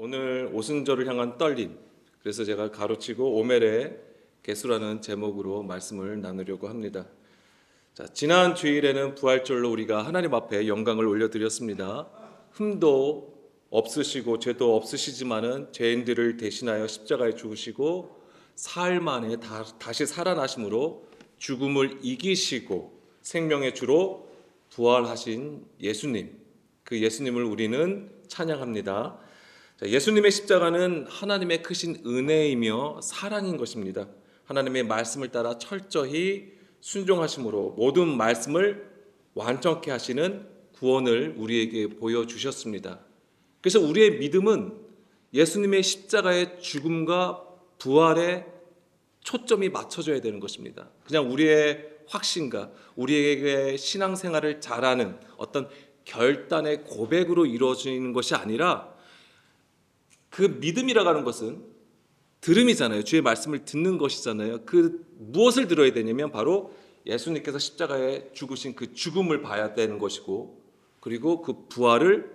오늘 오순절을 향한 떨림. 그래서 제가 가로치고 오멜의 개수라는 제목으로 말씀을 나누려고 합니다. 자, 지난 주일에는 부활절로 우리가 하나님 앞에 영광을 올려드렸습니다. 흠도 없으시고 죄도 없으시지만은 죄인들을 대신하여 십자가에 죽으시고 사흘 만에 다시 살아나심으로 죽음을 이기시고 생명의 주로 부활하신 예수님, 그 예수님을 우리는 찬양합니다. 예수님의 십자가는 하나님의 크신 은혜이며 사랑인 것입니다. 하나님의 말씀을 따라 철저히 순종하심으로 모든 말씀을 완전케 하시는 구원을 우리에게 보여주셨습니다. 그래서 우리의 믿음은 예수님의 십자가의 죽음과 부활에 초점이 맞춰져야 되는 것입니다. 그냥 우리의 확신과 우리에게 신앙생활을 잘하는 어떤 결단의 고백으로 이루어지는 것이 아니라 그 믿음이라고 하는 것은 들음이잖아요. 주의 말씀을 듣는 것이잖아요. 그 무엇을 들어야 되냐면 바로 예수님께서 십자가에 죽으신 그 죽음을 봐야 되는 것이고, 그리고 그 부활을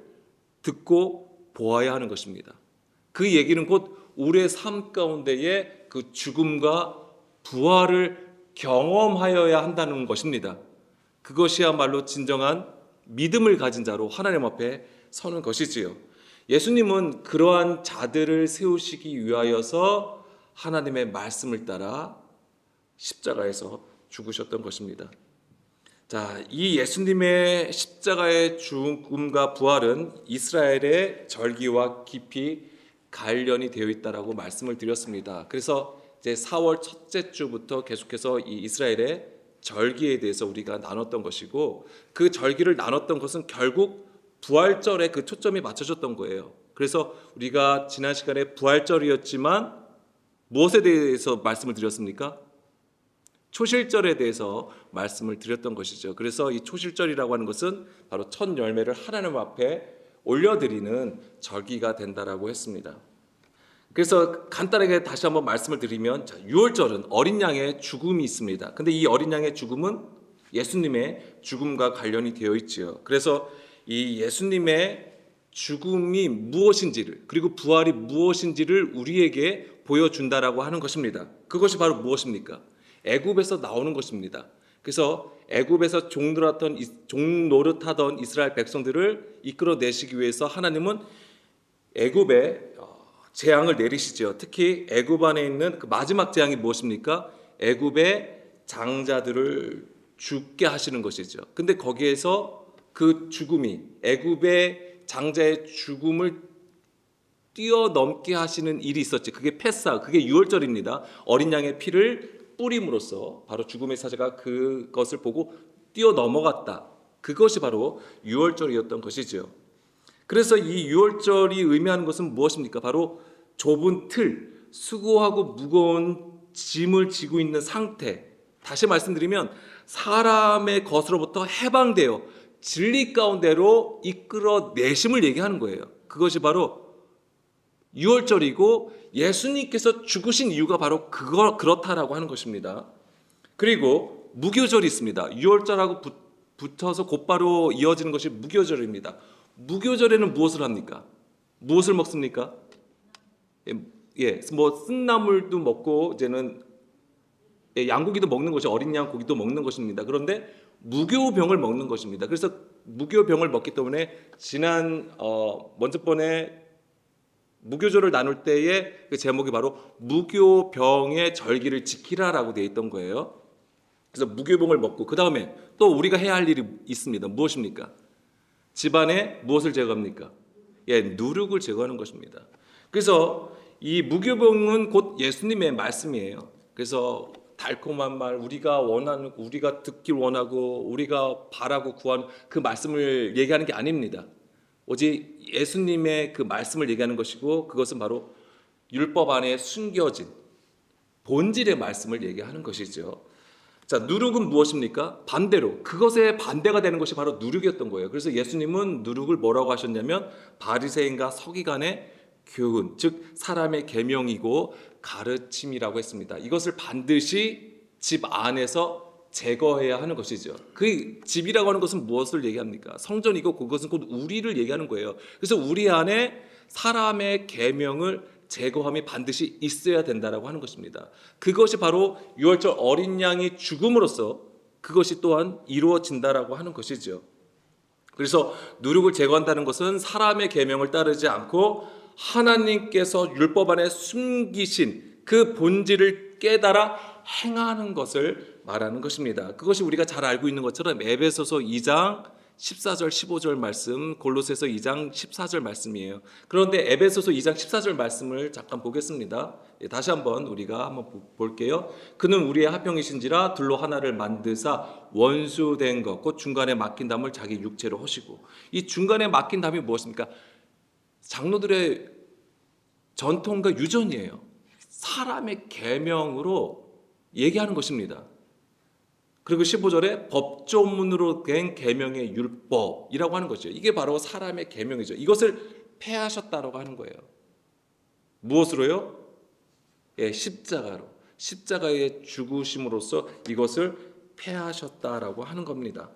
듣고 보아야 하는 것입니다. 그 얘기는 곧 우리의 삶 가운데에 그 죽음과 부활을 경험하여야 한다는 것입니다. 그것이야말로 진정한 믿음을 가진 자로 하나님 앞에 서는 것이지요. 예수님은 그러한 자들을 세우시기 위하여서 하나님의 말씀을 따라 십자가에서 죽으셨던 것입니다. 자, 이 예수님의 십자가의 죽음과 부활은 이스라엘의 절기와 깊이 관련이 되어 있다라고 말씀을 드렸습니다. 그래서 이제 4월 첫째 주부터 계속해서 이 이스라엘의 절기에 대해서 우리가 나눴던 것이고, 그 절기를 나눴던 것은 결국 부활절에 그 초점이 맞춰졌던 거예요. 그래서 우리가 지난 시간에 부활절이었지만 무엇에 대해서 말씀을 드렸습니까? 초실절에 대해서 말씀을 드렸던 것이죠. 그래서 이 초실절이라고 하는 것은 바로 첫 열매를 하나님 앞에 올려드리는 절기가 된다라고 했습니다. 그래서 간단하게 다시 한번 말씀을 드리면, 유월절은 어린 양의 죽음이 있습니다. 근데 이 어린 양의 죽음은 예수님의 죽음과 관련이 되어 있지요. 그래서 이 예수님의 죽음이 무엇인지를, 그리고 부활이 무엇인지를 우리에게 보여준다라고 하는 것입니다. 그것이 바로 무엇입니까? 애굽에서 나오는 것입니다. 그래서 애굽에서 종 노릇하던 이스라엘 백성들을 이끌어내시기 위해서 하나님은 애굽에 재앙을 내리시죠. 특히 애굽 안에 있는 그 마지막 재앙이 무엇입니까? 애굽의 장자들을 죽게 하시는 것이죠. 근데 거기에서 그 죽음이, 애굽의 장자의 죽음을 뛰어넘게 하시는 일이 있었지. 그게 패사, 그게 유월절입니다. 어린 양의 피를 뿌림으로써 바로 죽음의 사자가 그것을 보고 뛰어넘어갔다. 그것이 바로 유월절이었던 것이죠. 그래서 이 유월절이 의미하는 것은 무엇입니까? 바로 좁은 틀, 수고하고 무거운 짐을 지고 있는 상태. 다시 말씀드리면 사람의 것으로부터 해방되어 진리 가운데로 이끌어내심을 얘기하는 거예요. 그것이 바로 유월절이고 예수님께서 죽으신 이유가 바로 그렇다라고 하는 것입니다. 그리고 무교절이 있습니다. 유월절하고 붙어서 곧바로 이어지는 것이 무교절입니다. 무교절에는 무엇을 합니까? 무엇을 먹습니까? 뭐 쓴나물도 먹고 이제는 양고기도 먹는 것이, 어린 양 고기도 먹는 것입니다. 그런데 무교병을 먹는 것입니다. 그래서 무교병을 먹기 때문에 먼저 번에 무교절을 나눌 때의 그 제목이 바로 무교병의 절기를 지키라라고 되어 있던 거예요. 그래서 무교병을 먹고 그 다음에 또 우리가 해야 할 일이 있습니다. 무엇입니까? 집안에 무엇을 제거합니까? 누룩을 제거하는 것입니다. 그래서 이 무교병은 곧 예수님의 말씀이에요. 그래서 달콤한 말, 우리가 듣길 원하고 우리가 바라고 구하는 그 말씀을 얘기하는 게 아닙니다. 오직 예수님의 그 말씀을 얘기하는 것이고, 그것은 바로 율법 안에 숨겨진 본질의 말씀을 얘기하는 것이죠. 자, 누룩은 무엇입니까? 반대로 그것의 반대가 되는 것이 바로 누룩이었던 거예요. 그래서 예수님은 누룩을 뭐라고 하셨냐면 바리새인과 서기관의 교훈, 즉 사람의 계명이고 가르침이라고 했습니다. 이것을 반드시 집 안에서 제거해야 하는 것이죠. 그 집이라고 하는 것은 무엇을 얘기합니까? 성전이고 그것은 곧 우리를 얘기하는 거예요. 그래서 우리 안에 사람의 계명을 제거함이 반드시 있어야 된다라고 하는 것입니다. 그것이 바로 유월절 어린 양이 죽음으로써 그것이 또한 이루어진다라고 하는 것이죠. 그래서 누룩을 제거한다는 것은 사람의 계명을 따르지 않고 하나님께서 율법 안에 숨기신 그 본질을 깨달아 행하는 것을 말하는 것입니다. 그것이 우리가 잘 알고 있는 것처럼 에베소서 2장 14절 15절 말씀, 골로새서 2장 14절 말씀이에요. 그런데 에베소서 2장 14절 말씀을 잠깐 보겠습니다. 다시 한번 우리가 한번 볼게요. 그는 우리의 화평이신지라 둘로 하나를 만드사 원수된 것 곧 중간에 막힌 담을 자기 육체로 하시고. 이 중간에 막힌 담이 무엇입니까? 장로들의 전통과 유전이에요. 사람의 계명으로 얘기하는 것입니다. 그리고 15절에 법조문으로 된 계명의 율법이라고 하는 것이죠. 이게 바로 사람의 계명이죠. 이것을 폐하셨다라고 하는 거예요. 무엇으로요? 예, 십자가로. 십자가의 죽으심으로써 이것을 폐하셨다라고 하는 겁니다.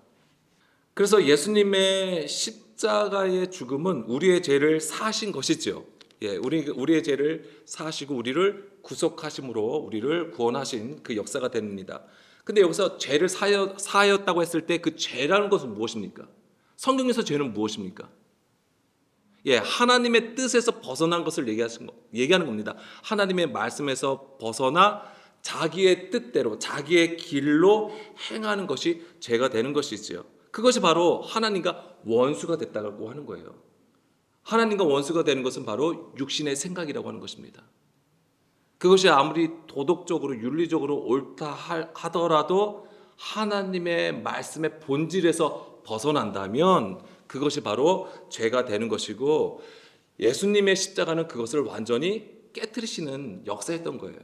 그래서 예수님의 십자가의 죽음은 우리의 죄를 사하신 것이죠. 예, 우리의 죄를 사하시고 우리를 구속하심으로 우리를 구원하신 그 역사가 됩니다. 근데 여기서 죄를 사하였다고 했을 때 그 죄라는 것은 무엇입니까? 성경에서 죄는 무엇입니까? 예, 하나님의 뜻에서 벗어난 것을 얘기하는 겁니다. 하나님의 말씀에서 벗어나 자기의 뜻대로 자기의 길로 행하는 것이 죄가 되는 것이지요. 그것이 바로 하나님과 원수가 됐다고 하는 거예요. 하나님과 원수가 되는 것은 바로 육신의 생각이라고 하는 것입니다. 그것이 아무리 도덕적으로 윤리적으로 옳다 하더라도 하나님의 말씀의 본질에서 벗어난다면 그것이 바로 죄가 되는 것이고, 예수님의 십자가는 그것을 완전히 깨트리시는 역사였던 거예요.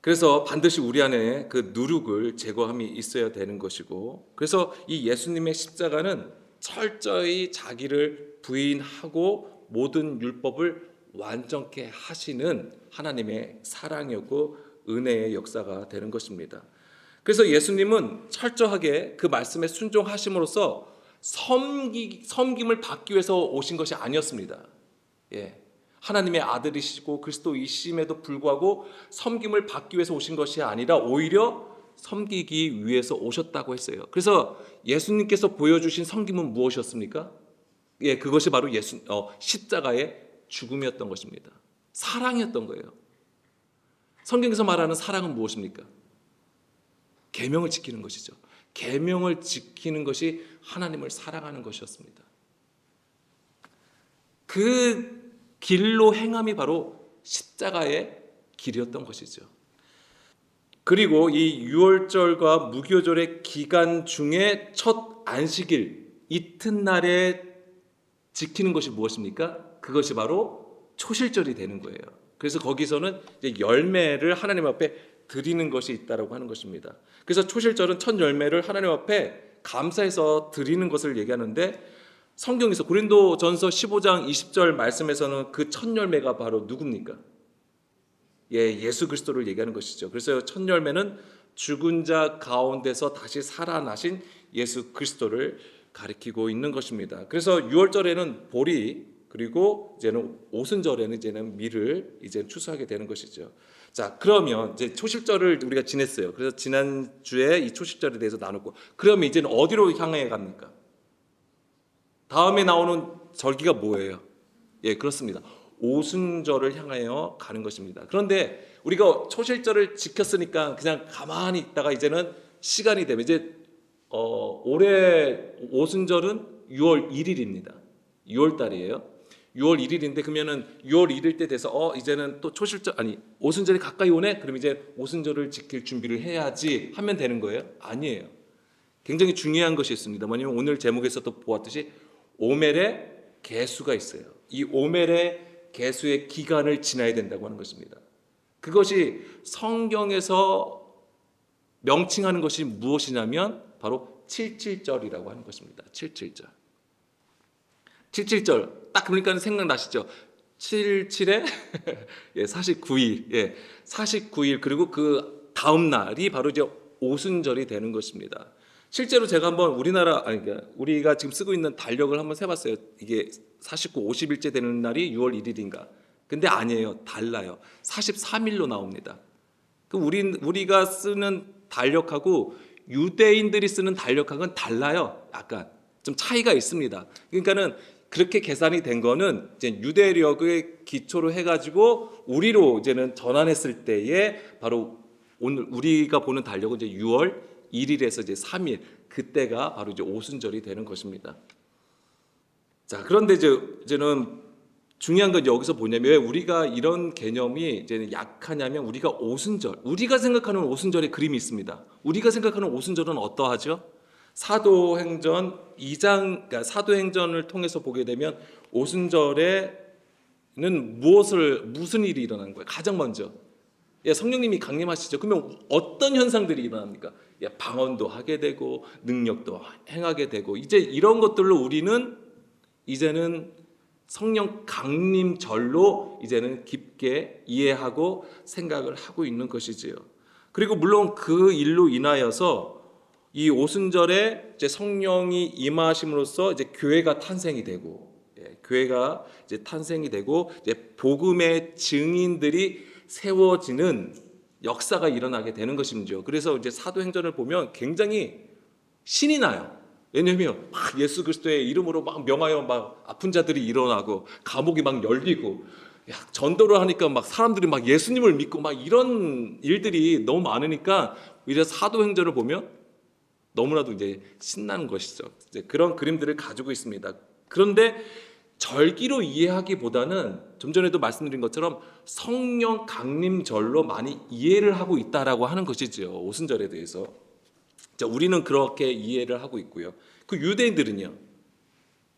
그래서 반드시 우리 안에 그 누룩을 제거함이 있어야 되는 것이고, 그래서 이 예수님의 십자가는 철저히 자기를 부인하고 모든 율법을 완전케 하시는 하나님의 사랑이었고 은혜의 역사가 되는 것입니다. 그래서 예수님은 철저하게 그 말씀에 순종하심으로써 섬김을 받기 위해서 오신 것이 아니었습니다. 예, 하나님의 아들이시고 그리스도이심에도 불구하고 섬김을 받기 위해서 오신 것이 아니라 오히려 섬기기 위해서 오셨다고 했어요. 그래서 예수님께서 보여주신 섬김은 무엇이었습니까? 예, 그것이 바로 십자가의 죽음이었던 것입니다. 사랑이었던 거예요. 성경에서 말하는 사랑은 무엇입니까? 계명을 지키는 것이죠. 계명을 지키는 것이 하나님을 사랑하는 것이었습니다. 그 길로 행함이 바로 십자가의 길이었던 것이죠. 그리고 이 유월절과 무교절의 기간 중에 첫 안식일 이튿날에 지키는 것이 무엇입니까? 그것이 바로 초실절이 되는 거예요. 그래서 거기서는 이제 열매를 하나님 앞에 드리는 것이 있다라고 하는 것입니다. 그래서 초실절은 첫 열매를 하나님 앞에 감사해서 드리는 것을 얘기하는데, 성경에서 고린도전서 15장 20절 말씀에서는 그 첫 열매가 바로 누굽니까? 예, 예수 그리스도를 얘기하는 것이죠. 그래서 첫 열매는 죽은 자 가운데서 다시 살아나신 예수 그리스도를 가리키고 있는 것입니다. 그래서 6월절에는 보리, 그리고 이제는 오순절에는 이제는 밀을 이제 추수하게 되는 것이죠. 자, 그러면 이제 초실절을 우리가 지냈어요. 그래서 지난 주에 이 초실절에 대해서 나눴고, 그러면 이제는 어디로 향해 갑니까? 다음에 나오는 절기가 뭐예요? 예, 그렇습니다. 오순절을 향하여 가는 것입니다. 그런데 우리가 초실절을 지켰으니까 그냥 가만히 있다가 이제는 시간이 되면 이제 올해 오순절은 6월 1일입니다. 6월 달이에요. 6월 1일인데 그러면은 6월 1일 때 돼서 이제는 또 초실절 오순절이 가까이 오네. 그럼 이제 오순절을 지킬 준비를 해야지 하면 되는 거예요? 아니에요. 굉장히 중요한 것이 있습니다. 뭐냐면 오늘 제목에서도 보았듯이 오멜의 계수가 있어요. 이 오멜의 계수의 기간을 지나야 된다고 하는 것입니다. 그것이 성경에서 명칭하는 것이 무엇이냐면 바로 77절이라고 하는 것입니다. 77절. 77절 딱 그러니까 생각나시죠? 77에 49일, 49일 그리고 그 다음 날이 바로 이제 오순절이 되는 것입니다. 실제로 제가 한번 우리가 지금 쓰고 있는 달력을 한번 세봤어요. 이게 49, 50일째 되는 날이 6월 1일인가? 근데 아니에요. 달라요. 43일로 나옵니다. 우리가 쓰는 달력하고 유대인들이 쓰는 달력하고는 달라요. 약간 좀 차이가 있습니다. 그러니까는 그렇게 계산이 된 거는 이제 유대력을 기초로 해가지고 우리로 이제는 전환했을 때에 바로 오늘 우리가 보는 달력은 이제 6월 1일에서 이제 3일, 그때가 바로 이제 오순절이 되는 것입니다. 자, 그런데 이제는 중요한 건 여기서 뭐냐면 왜 우리가 이런 개념이 이제는 약하냐면 우리가 생각하는 오순절의 그림이 있습니다. 우리가 생각하는 오순절은 어떠하죠? 사도행전 2장, 그러니까 사도행전을 통해서 보게 되면 오순절에는 무슨 일이 일어나는 거예요? 가장 먼저 성령님이 강림하시죠. 그러면 어떤 현상들이 일어납니까? 방언도 하게 되고 능력도 행하게 되고 이제 이런 것들로 우리는 이제는 성령 강림절로 이제는 깊게 이해하고 생각을 하고 있는 것이지요. 그리고 물론 그 일로 인하여서 이 오순절에 이제 성령이 임하심으로써 이제 교회가 탄생이 되고, 교회가 이제 탄생이 되고 이제 복음의 증인들이 세워지는 역사가 일어나게 되는 것이죠. 그래서 이제 사도행전을 보면 굉장히 신이 나요. 왜냐하면 막 예수 그리스도의 이름으로 막 명하여 막 아픈 자들이 일어나고 감옥이 막 열리고 전도를 하니까 막 사람들이 막 예수님을 믿고 막 이런 일들이 너무 많으니까 이제 사도행전을 보면 너무나도 이제 신나는 것이죠. 이제 그런 그림들을 가지고 있습니다. 그런데 절기로 이해하기보다는 좀 전에도 말씀드린 것처럼 성령 강림절로 많이 이해를 하고 있다라고 하는 것이죠. 오순절에 대해서. 자, 우리는 그렇게 이해를 하고 있고요. 그 유대인들은요.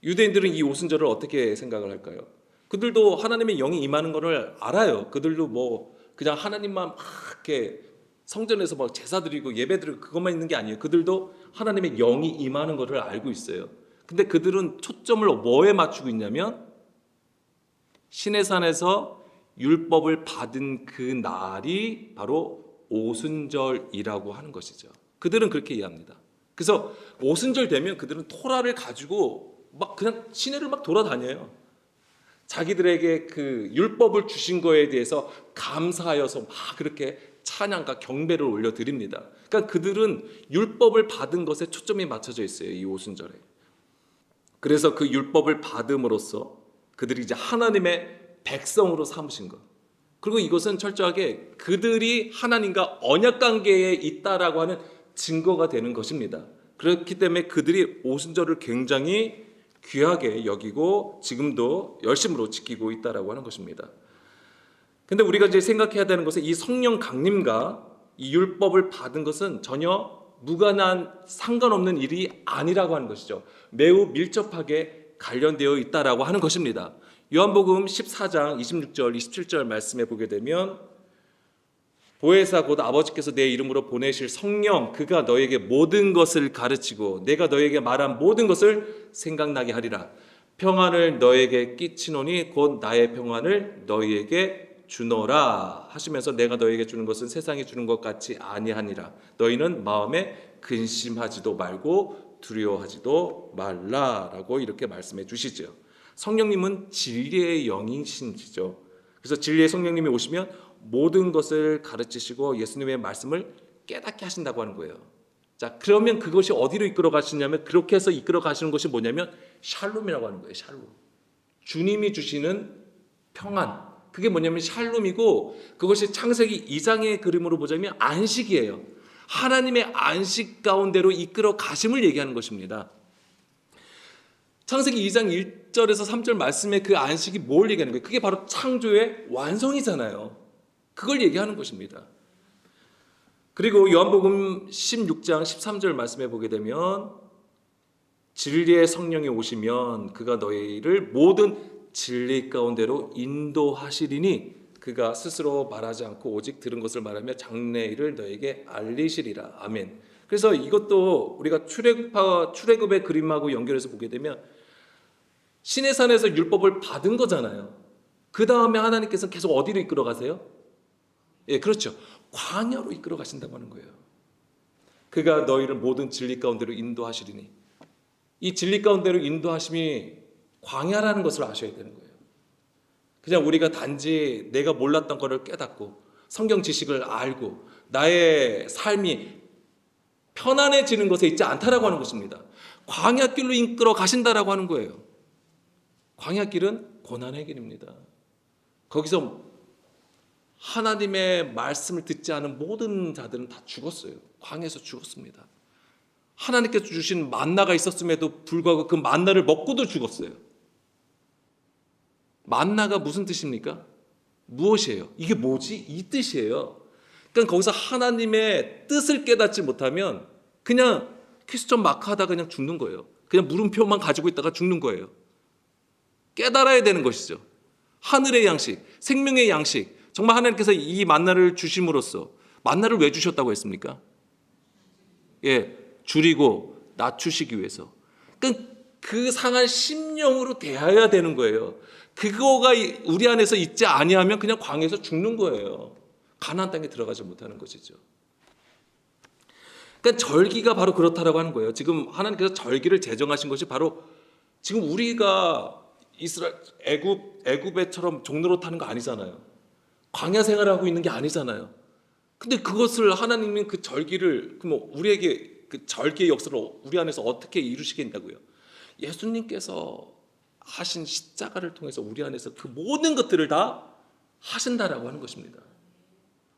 유대인들은 이 오순절을 어떻게 생각을 할까요? 그들도 하나님의 영이 임하는 것을 알아요. 그들도 뭐 그냥 하나님만 막 이렇게 성전에서 막 제사 드리고 예배 드리고 그것만 있는 게 아니에요. 그들도 하나님의 영이 임하는 것을 알고 있어요. 근데 그들은 초점을 뭐에 맞추고 있냐면 시내산에서 율법을 받은 그 날이 바로 오순절이라고 하는 것이죠. 그들은 그렇게 이해합니다. 그래서 오순절 되면 그들은 토라를 가지고 막 그냥 시내를 막 돌아다녀요. 자기들에게 그 율법을 주신 거에 대해서 감사하여서 막 그렇게 찬양과 경배를 올려드립니다. 그러니까 그들은 율법을 받은 것에 초점이 맞춰져 있어요. 이 오순절에. 그래서 그 율법을 받음으로써 그들이 이제 하나님의 백성으로 삼으신 것. 그리고 이것은 철저하게 그들이 하나님과 언약 관계에 있다라고 하는 증거가 되는 것입니다. 그렇기 때문에 그들이 오순절을 굉장히 귀하게 여기고 지금도 열심으로 지키고 있다라고 하는 것입니다. 근데 우리가 이제 생각해야 되는 것은 이 성령 강림과 이 율법을 받은 것은 전혀 무관한 상관없는 일이 아니라고 하는 것이죠. 매우 밀접하게 관련되어 있다라고 하는 것입니다. 요한복음 14장 26절 27절 말씀에 보게 되면 보혜사 곧 아버지께서 내 이름으로 보내실 성령 그가 너에게 모든 것을 가르치고 내가 너에게 말한 모든 것을 생각나게 하리라. 평안을 너에게 끼치노니 곧 나의 평안을 너희에게 주노라 하시면서 내가 너에게 주는 것은 세상이 주는 것 같이 아니하니라. 너희는 마음에 근심하지도 말고 두려워하지도 말라라고 이렇게 말씀해 주시죠. 성령님은 진리의 영이신지죠. 그래서 진리의 성령님이 오시면 모든 것을 가르치시고 예수님의 말씀을 깨닫게 하신다고 하는 거예요. 자, 그러면 그것이 어디로 이끌어 가시냐면 그렇게 해서 이끌어 가시는 것이 뭐냐면 샬롬이라고 하는 거예요. 샬롬. 주님이 주시는 평안. 그게 뭐냐면 샬롬이고 그것이 창세기 2장의 그림으로 보자면 안식이에요. 하나님의 안식 가운데로 이끌어 가심을 얘기하는 것입니다. 창세기 2장 1절에서 3절 말씀에 그 안식이 뭘 얘기하는 거예요? 그게 바로 창조의 완성이잖아요. 그걸 얘기하는 것입니다. 그리고 요한복음 16장 13절 말씀해 보게 되면 진리의 성령이 오시면 그가 너희를 모든 진리 가운데로 인도하시리니 그가 스스로 말하지 않고 오직 들은 것을 말하며 장래일을 너에게 알리시리라. 아멘. 그래서 이것도 우리가 출애굽의 그림하고 연결해서 보게 되면 시내산에서 율법을 받은 거잖아요. 그 다음에 하나님께서 계속 어디로 이끌어 가세요? 예, 그렇죠. 광야로 이끌어 가신다고 하는 거예요. 그가 너희를 모든 진리 가운데로 인도하시리니 이 진리 가운데로 인도하심이 광야라는 것을 아셔야 되는 거예요. 그냥 우리가 단지 내가 몰랐던 것을 깨닫고 성경 지식을 알고 나의 삶이 편안해지는 것에 있지 않다라고 하는 것입니다. 광야길로 이끌어 가신다라고 하는 거예요. 광야길은 고난의 길입니다. 거기서 하나님의 말씀을 듣지 않은 모든 자들은 다 죽었어요. 광야에서 죽었습니다. 하나님께서 주신 만나가 있었음에도 불구하고 그 만나를 먹고도 죽었어요. 만나가 무슨 뜻입니까? 무엇이에요? 이게 뭐지? 이 뜻이에요. 그러니까 거기서 하나님의 뜻을 깨닫지 못하면 그냥 퀴스천 마크 하다가 그냥 죽는 거예요. 그냥 물음표만 가지고 있다가 죽는 거예요. 깨달아야 되는 것이죠. 하늘의 양식, 생명의 양식, 정말 하나님께서 이 만나를 주심으로써 만나를 왜 주셨다고 했습니까? 예, 줄이고 낮추시기 위해서. 그러니까 그 상한 심령으로 대해야 되는 거예요. 그거가 우리 안에서 있지 아니하면 그냥 광야에서 죽는 거예요. 가나안 땅에 들어가지 못하는 것이죠. 그러니까 절기가 바로 그렇다라고 하는 거예요. 지금 하나님께서 절기를 제정하신 것이 바로 지금 우리가 이스라엘 애굽에처럼 종로로 타는 거 아니잖아요. 광야 생활을 하고 있는 게 아니잖아요. 근데 그것을 하나님은 그 절기를 그럼 우리에게 그 절기의 역사를 우리 안에서 어떻게 이루시겠냐고요. 예수님께서 하신 십자가를 통해서 우리 안에서 그 모든 것들을 다 하신다라고 하는 것입니다.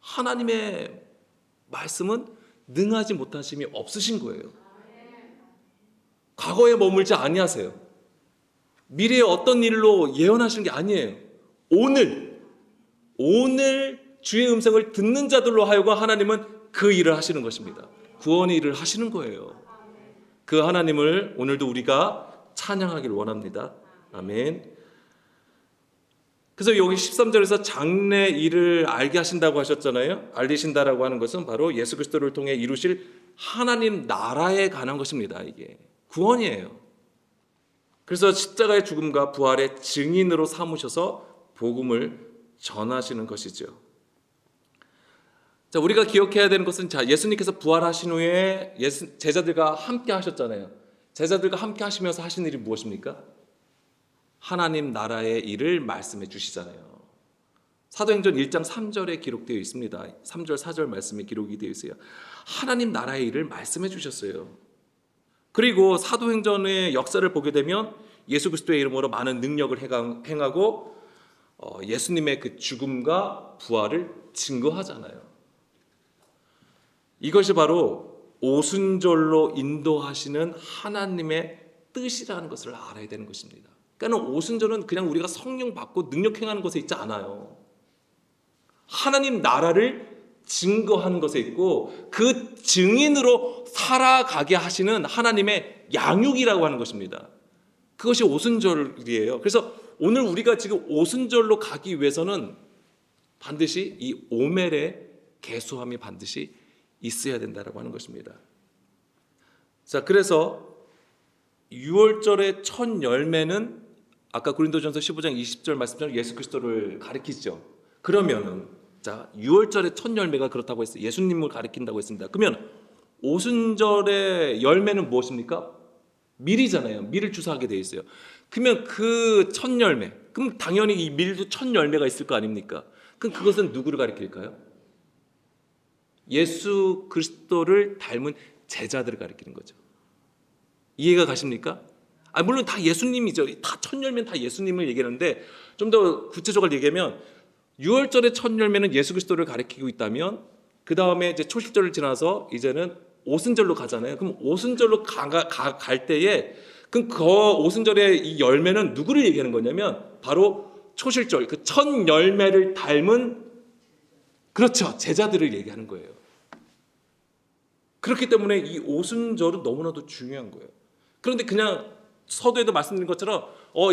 하나님의 말씀은 능하지 못하심이 없으신 거예요. 과거에 머물지 아니하세요. 미래에 어떤 일로 예언하시는 게 아니에요. 오늘 주의 음성을 듣는 자들로 하여금 하나님은 그 일을 하시는 것입니다. 구원의 일을 하시는 거예요. 그 하나님을 오늘도 우리가 찬양하기를 원합니다. 아멘. 그래서 여기 13절에서 장래 일을 알게 하신다고 하셨잖아요. 알리신다라고 하는 것은 바로 예수 그리스도를 통해 이루실 하나님 나라에 관한 것입니다. 이게 구원이에요. 그래서 십자가의 죽음과 부활의 증인으로 삼으셔서 복음을 전하시는 것이죠. 자, 우리가 기억해야 되는 것은 예수님께서 부활하신 후에 제자들과 함께 하셨잖아요. 제자들과 함께 하시면서 하신 일이 무엇입니까? 하나님 나라의 일을 말씀해 주시잖아요. 사도행전 1장 3절에 기록되어 있습니다. 3절 4절 말씀이 기록이 되어 있어요. 하나님 나라의 일을 말씀해 주셨어요. 그리고 사도행전의 역사를 보게 되면 예수 그리스도의 이름으로 많은 능력을 행하고 예수님의 그 죽음과 부활을 증거하잖아요. 이것이 바로 오순절로 인도하시는 하나님의 뜻이라는 것을 알아야 되는 것입니다. 그러니까 오순절은 그냥 우리가 성령 받고 능력 행하는 것에 있지 않아요. 하나님 나라를 증거하는 것에 있고 그 증인으로 살아가게 하시는 하나님의 양육이라고 하는 것입니다. 그것이 오순절이에요. 그래서 오늘 우리가 지금 오순절로 가기 위해서는 반드시 이 오멜의 계수함이 반드시 있어야 된다라고 하는 것입니다. 자, 그래서 6월절의 첫 열매는 아까 고린도전서 15장 20절 말씀처럼 예수 그리스도를 가리키죠. 그러면은 자, 6월절의 첫 열매가 그렇다고 했어요. 예수님을 가리킨다고 했습니다. 그러면 오순절의 열매는 무엇입니까? 밀이잖아요. 밀을 주사하게 되어 있어요. 그러면 그 첫 열매, 그럼 당연히 이 밀도 첫 열매가 있을 거 아닙니까? 그럼 그것은 누구를 가리킬까요? 예수 그리스도를 닮은 제자들을 가리키는 거죠. 이해가 가십니까? 물론 다 예수님이죠. 다 첫 열매는 다 예수님을 얘기하는데 좀 더 구체적으로 얘기하면 6월절의 첫 열매는 예수 그리스도를 가리키고 있다면 그 다음에 이제 초실절을 지나서 이제는 오순절로 가잖아요. 그럼 오순절로 갈 때에 그럼 그 오순절의 이 열매는 누구를 얘기하는 거냐면 바로 초실절 그 첫 열매를 닮은 그렇죠. 제자들을 얘기하는 거예요. 그렇기 때문에 이 오순절은 너무나도 중요한 거예요. 그런데 그냥 서두에도 말씀드린 것처럼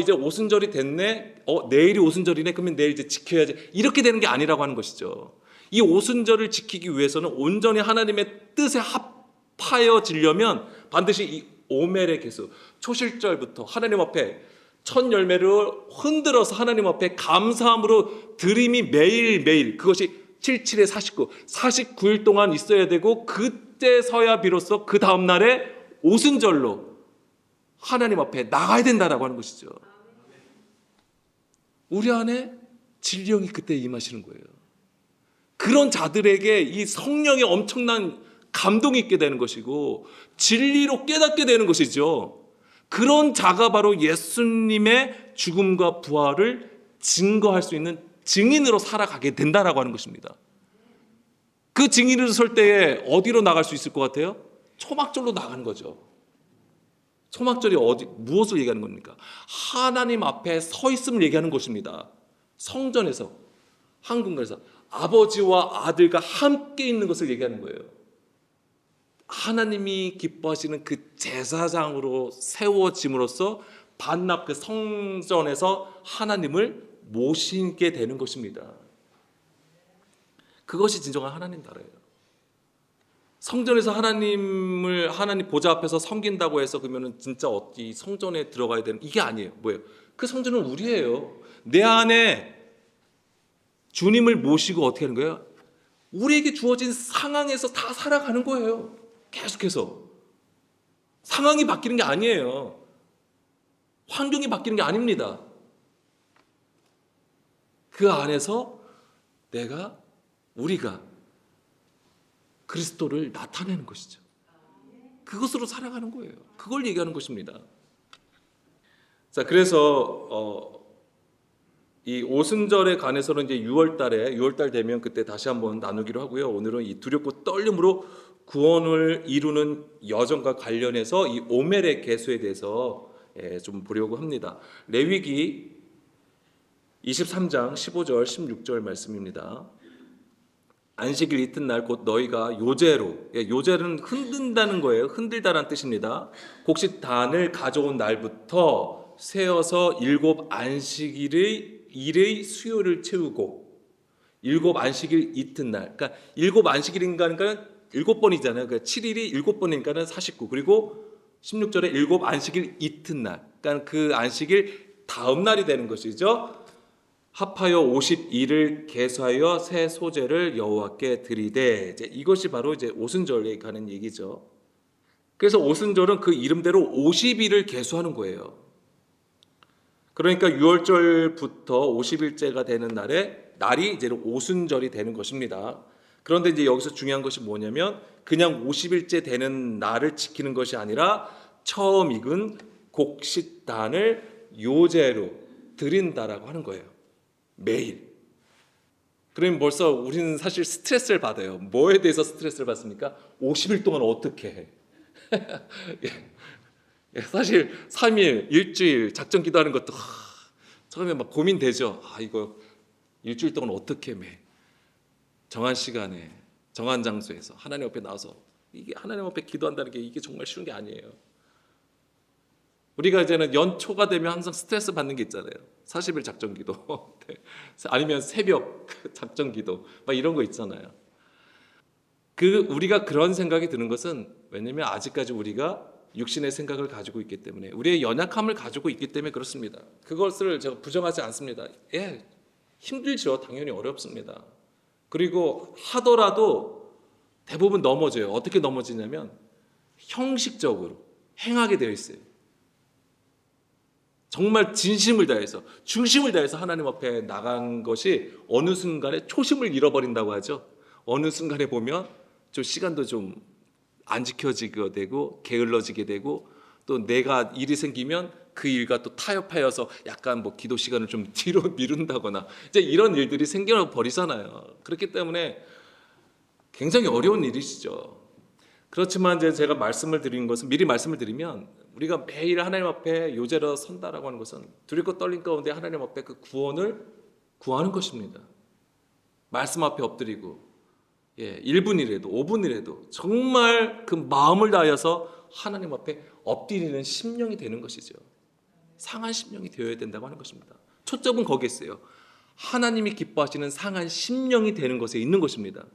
이제 오순절이 됐네. 내일이 오순절이네. 그러면 내일 이제 지켜야지. 이렇게 되는 게 아니라고 하는 것이죠. 이 오순절을 지키기 위해서는 온전히 하나님의 뜻에 합하여지려면 반드시 이 오멜의 개수, 초실절부터 하나님 앞에 첫 열매를 흔들어서 하나님 앞에 감사함으로 드림이 매일매일 그것이 77에 49, 49일 동안 있어야 되고 그때서야 비로소 그 다음 날에 오순절로 하나님 앞에 나가야 된다라고 하는 것이죠. 우리 안에 진령이 그때 임하시는 거예요. 그런 자들에게 이 성령의 엄청난 감동이 있게 되는 것이고 진리로 깨닫게 되는 것이죠. 그런 자가 바로 예수님의 죽음과 부활을 증거할 수 있는 증인으로 살아가게 된다라고 하는 것입니다. 그 증인으로 설 때에 어디로 나갈 수 있을 것 같아요? 초막절로 나가는 거죠. 초막절이 무엇을 얘기하는 겁니까? 하나님 앞에 서 있음을 얘기하는 것입니다. 성전에서, 한국에서 아버지와 아들과 함께 있는 것을 얘기하는 거예요. 하나님이 기뻐하시는 그 제사장으로 세워짐으로써 반납 그 성전에서 하나님을 모시게 되는 것입니다. 그것이 진정한 하나님 나라예요. 성전에서 하나님 보좌 앞에서 섬긴다고 해서 그러면은 진짜 어디 성전에 들어가야 되는 이게 아니에요. 뭐예요? 그 성전은 우리예요. 내 안에 주님을 모시고 어떻게 하는 거예요? 우리에게 주어진 상황에서 다 살아가는 거예요. 계속해서 상황이 바뀌는 게 아니에요. 환경이 바뀌는 게 아닙니다. 그 안에서 우리가 그리스도를 나타내는 것이죠. 그것으로 살아가는 거예요. 그걸 얘기하는 것입니다. 자, 그래서 이 오순절에 관해서는 이제 6월달 되면 그때 다시 한번 나누기로 하고요. 오늘은 이 두렵고 떨림으로 구원을 이루는 여정과 관련해서 이 오멜의 계수에 대해서 좀 보려고 합니다. 레위기 23장 15절 16절 말씀입니다. 안식일 이튿날 곧 너희가 요제는 흔든다는 거예요. 흔들다라는 뜻입니다. 곡식단을 가져온 날부터 세어서 7 안식일의 일의 수요를 채우고 7 안식일 이튿날, 그러니까 7 안식일인가니까 7번이잖아요. 그러니까 7일이 7번이니까는 49. 그리고 16절에 7 안식일 이튿날, 그러니까 그 안식일 다음 날이 되는 것이죠. 합하여 50일을 계수하여 새 소재를 여호와께 드리되, 이것이 바로 이제 오순절에 가는 얘기죠. 그래서 오순절은 그 이름대로 50일을 계수하는 거예요. 그러니까 6월절부터 50일째가 되는 날이 이제 오순절이 되는 것입니다. 그런데 이제 여기서 중요한 것이 뭐냐면 그냥 50일째 되는 날을 지키는 것이 아니라 처음 익은 곡식단을 요제로 드린다라고 하는 거예요. 매일. 그러면 벌써 우리는 사실 스트레스를 받아요. 뭐에 대해서 스트레스를 받습니까? 50일 동안 어떻게 해? 사실 3일, 일주일 작전 기도하는 것도 처음에 막 고민되죠. 이거 일주일 동안 어떻게 해? 정한 시간에, 정한 장소에서 하나님 앞에 나와서 이게 하나님 앞에 기도한다는 게 이게 정말 쉬운 게 아니에요. 우리가 이제는 연초가 되면 항상 스트레스 받는 게 있잖아요. 40일 작전 기도, 아니면 새벽 작전 기도, 막 이런 거 있잖아요. 우리가 그런 생각이 드는 것은 왜냐하면 아직까지 우리가 육신의 생각을 가지고 있기 때문에, 우리의 연약함을 가지고 있기 때문에 그렇습니다. 그것을 제가 부정하지 않습니다. 힘들죠. 당연히 어렵습니다. 그리고 하더라도 대부분 넘어져요. 어떻게 넘어지냐면 형식적으로 행하게 되어 있어요. 정말 진심을 다해서, 중심을 다해서 하나님 앞에 나간 것이 어느 순간에 초심을 잃어버린다고 하죠. 어느 순간에 보면 좀 시간도 좀 안 지켜지게 되고 게을러지게 되고, 또 내가 일이 생기면 그 일과 또 타협하여서 약간 기도 시간을 좀 뒤로 미룬다거나 이제 이런 일들이 생겨버리잖아요. 그렇기 때문에 굉장히 어려운 일이시죠. 그렇지만 이제 제가 미리 말씀을 드리면 우리가 매일 하나님 앞에 요제로 선다라고 하는 것은 두렵고 떨림 가운데 하나님 앞에 그 구원을 구하는 것입니다. 말씀 앞에 엎드리고 1분이라도 5분이라도 정말 그 마음을 다하여서 하나님 앞에 엎드리는 심령이 되는 것이죠. 상한 심령이 되어야 된다고 하는 것입니다. 초점은 거기에 있어요. 하나님이 기뻐하시는 상한 심령이 되는 것에 있는 것입니다.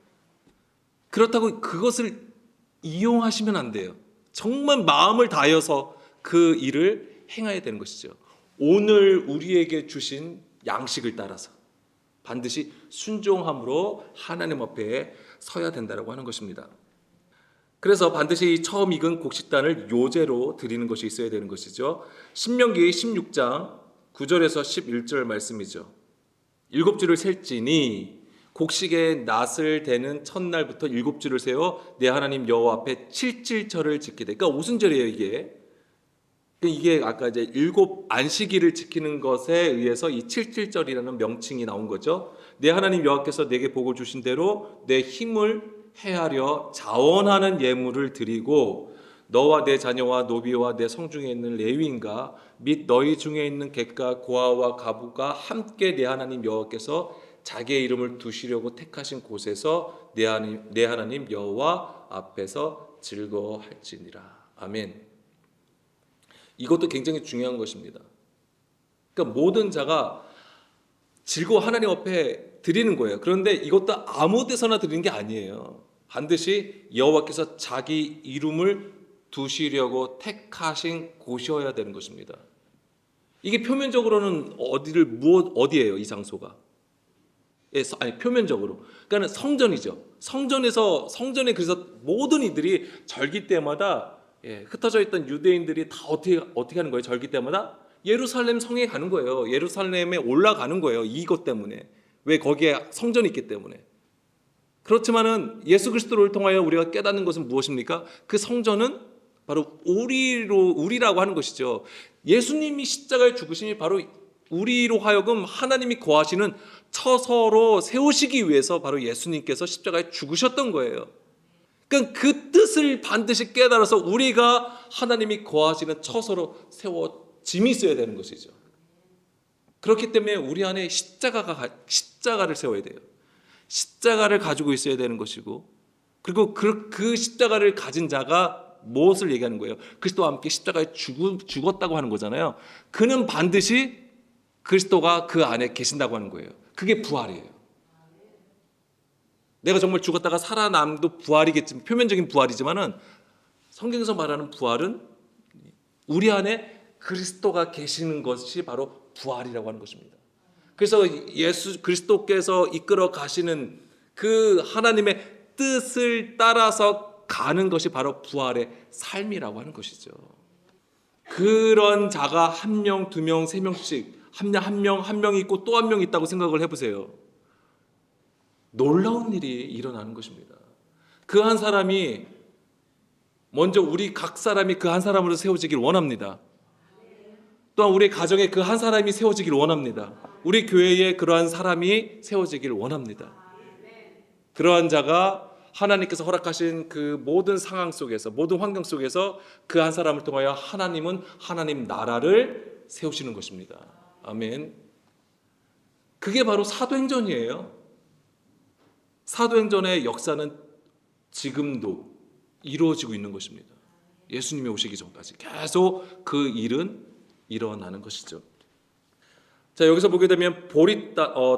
그렇다고 그것을 이용하시면 안 돼요. 정말 마음을 다하여서 그 일을 행해야 되는 것이죠. 오늘 우리에게 주신 양식을 따라서 반드시 순종함으로 하나님 앞에 서야 된다고 하는 것입니다. 그래서 반드시 처음 익은 곡식단을 요제로 드리는 것이 있어야 되는 것이죠. 신명기 16장 9절에서 11절 말씀이죠. 7주를 셀지니 곡식의 낫을 대는 첫날부터 7주를 세워 내 하나님 여호와 앞에 칠칠절을 지키되. 그러니까 오순절이에요 이게. 이게 아까 이제 7 안식일을 지키는 것에 의해서 이 칠칠절이라는 명칭이 나온 거죠. 내 하나님 여호와께서 내게 복을 주신 대로 내 힘을 헤아려 자원하는 예물을 드리고 너와 내 자녀와 노비와 내 성중에 있는 레위인과 및 너희 중에 있는 객과 고아와 가부가 함께 내 하나님 여호와께서 자기의 이름을 두시려고 택하신 곳에서 내 하나님 여호와 앞에서 즐거워할지니라. 아멘. 이것도 굉장히 중요한 것입니다. 그러니까 모든 자가 즐거워 하나님 앞에 드리는 거예요. 그런데 이것도 아무 데서나 드리는 게 아니에요. 반드시 여호와께서 자기 이름을 두시려고 택하신 곳이어야 되는 것입니다. 이게 표면적으로는 어디예요? 이 장소가? 아니 표면적으로. 그러니까 성전이죠. 성전에 그래서 모든 이들이 절기 때마다 흩어져 있던 유대인들이 다 어떻게 하는 거예요? 절기 때마다 예루살렘 성에 가는 거예요. 예루살렘에 올라가는 거예요. 이것 때문에. 왜? 거기에 성전이 있기 때문에. 그렇지만은 예수 그리스도를 통하여 우리가 깨닫는 것은 무엇입니까? 그 성전은 바로 우리라고 하는 것이죠. 예수님이 십자가에 죽으심이 바로 우리로 하여금 하나님이 거하시는 처소로 세우시기 위해서 바로 예수님께서 십자가에 죽으셨던 거예요. 그러니까 그 뜻을 반드시 깨달아서 우리가 하나님이 거하시는 처소로 세워짐이 있어야 되는 것이죠. 그렇기 때문에 우리 안에 십자가를 세워야 돼요. 십자가를 가지고 있어야 되는 것이고, 그리고 그 십자가를 가진 자가 무엇을 얘기하는 거예요? 그리스도와 함께 십자가에 죽었다고 하는 거잖아요. 그는 반드시 그리스도가 그 안에 계신다고 하는 거예요. 그게 부활이에요. 내가 정말 죽었다가 살아남도 부활이겠지만, 표면적인 부활이지만은 성경에서 말하는 부활은 우리 안에 그리스도가 계시는 것이 바로 부활이라고 하는 것입니다. 그래서 예수 그리스도께서 이끌어 가시는 그 하나님의 뜻을 따라서 가는 것이 바로 부활의 삶이라고 하는 것이죠. 그런 자가 1명, 2명, 3명씩 한 명 있고 또 한 명 있다고 생각을 해보세요. 놀라운 일이 일어나는 것입니다. 그 한 사람이 먼저 우리 각 사람이 그 한 사람으로 세워지길 원합니다. 또한 우리 가정에 그 한 사람이 세워지길 원합니다. 우리 교회에 그러한 사람이 세워지길 원합니다. 그러한 자가 하나님께서 허락하신 그 모든 상황 속에서, 모든 환경 속에서 그 한 사람을 통하여 하나님은 하나님 나라를 세우시는 것입니다. 아멘. 그게 바로 사도행전이에요. 사도행전의 역사는 지금도 이루어지고 있는 것입니다. 예수님이 오시기 전까지 계속 그 일은 일어나는 것이죠. 자, 여기서 보게 되면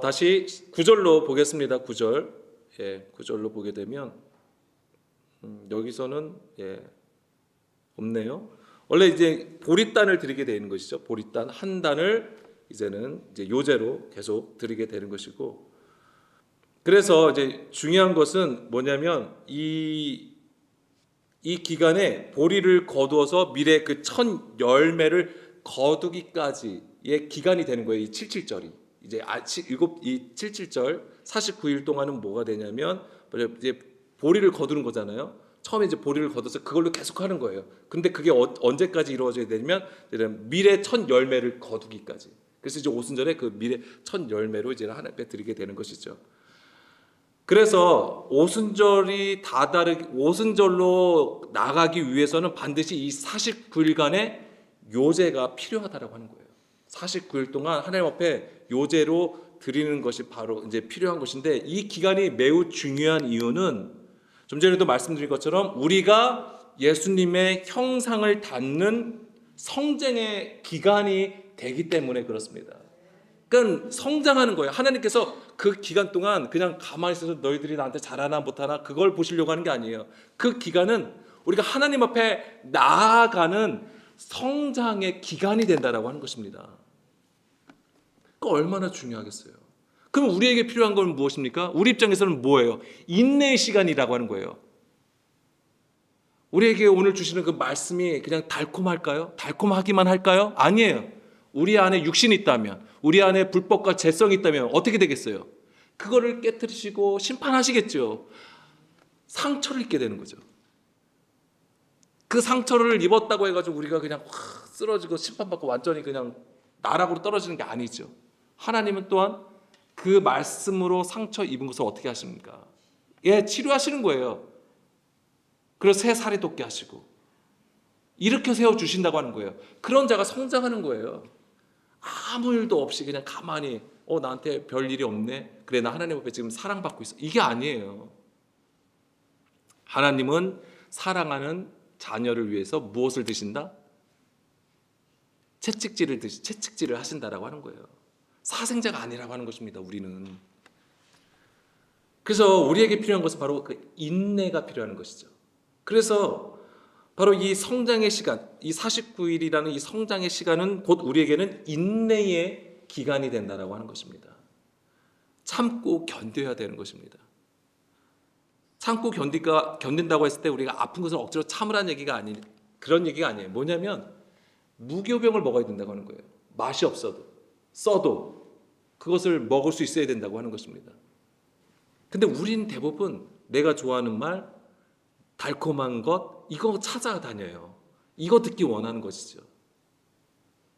다시 9절로 보겠습니다. 9절. 9절로 보게 되면 여기서는 없네요. 원래 이제 보리단을 드리게 되는 것이죠. 보리단 한 단을 이제는 이제 요제로 계속 드리게 되는 것이고, 그래서 이제 중요한 것은 뭐냐면 이 기간에 보리를 거두어서 밀의 그 첫 열매를 거두기까지의 기간이 되는 거예요. 이 77절이. 이제 이 77절 49일 동안은 뭐가 되냐면 이제 보리를 거두는 거잖아요. 처음에 이제 보리를 거둬서 그걸로 계속 하는 거예요. 근데 그게 언제까지 이루어져야 되냐면 밀의 첫 열매를 거두기까지. 그래서 이제 오순절에 그 밀의 첫 열매로 이제 하나님 앞에 드리게 되는 것이죠. 그래서 오순절로 나가기 위해서는 반드시 이 49일간의 요제가 필요하다라고 하는 거예요. 49일 동안 하나님 앞에 요제로 드리는 것이 바로 이제 필요한 것인데, 이 기간이 매우 중요한 이유는 좀 전에도 말씀드린 것처럼 우리가 예수님의 형상을 닮는 성장의 기간이 되기 때문에 그렇습니다. 그러니까 성장하는 거예요. 하나님께서 그 기간 동안 그냥 가만히 있어서 너희들이 나한테 잘하나 못하나 그걸 보시려고 하는 게 아니에요. 그 기간은 우리가 하나님 앞에 나아가는 성장의 기간이 된다라고 하는 것입니다. 그 얼마나 중요하겠어요. 그럼 우리에게 필요한 건 무엇입니까? 우리 입장에서는 뭐예요? 인내의 시간이라고 하는 거예요. 우리에게 오늘 주시는 그 말씀이 그냥 달콤할까요? 달콤하기만 할까요? 아니에요. 우리 안에 육신이 있다면, 우리 안에 불법과 죄성이 있다면 어떻게 되겠어요? 그거를 깨뜨리시고 심판하시겠죠. 상처를 입게 되는 거죠. 그 상처를 입었다고 해가지고 우리가 그냥 확 쓰러지고 심판받고 완전히 그냥 나락으로 떨어지는 게 아니죠. 하나님은 또한 그 말씀으로 상처 입은 것을 어떻게 하십니까? 예, 치료하시는 거예요. 그래서 새 살이 돋게 하시고 일으켜 세워주신다고 하는 거예요. 그런 자가 성장하는 거예요. 아무 일도 없이 그냥 가만히 나한테 별 일이 없네. 그래, 나 하나님 앞에 지금 사랑받고 있어. 이게 아니에요. 하나님은 사랑하는 자녀를 위해서 무엇을 드신다? 채찍질을 하신다라고 하는 거예요. 사생자가 아니라고 하는 것입니다. 우리는. 그래서 우리에게 필요한 것은 바로 그 인내가 필요한 것이죠. 그래서 바로 이 성장의 시간, 이 49일이라는 이 성장의 시간은 곧 우리에게는 인내의 기간이 된다라고 하는 것입니다. 참고 견뎌야 되는 것입니다. 참고 견딘다고 했을 때 우리가 아픈 것을 억지로 참으라는 얘기가 아닌, 그런 얘기가 아니에요. 뭐냐면 무교병을 먹어야 된다고 하는 거예요. 맛이 없어도 써도 그것을 먹을 수 있어야 된다고 하는 것입니다. 근데 우리는 대부분 내가 좋아하는 말, 달콤한 것, 이거 찾아다녀요. 이거 듣기 원하는 것이죠.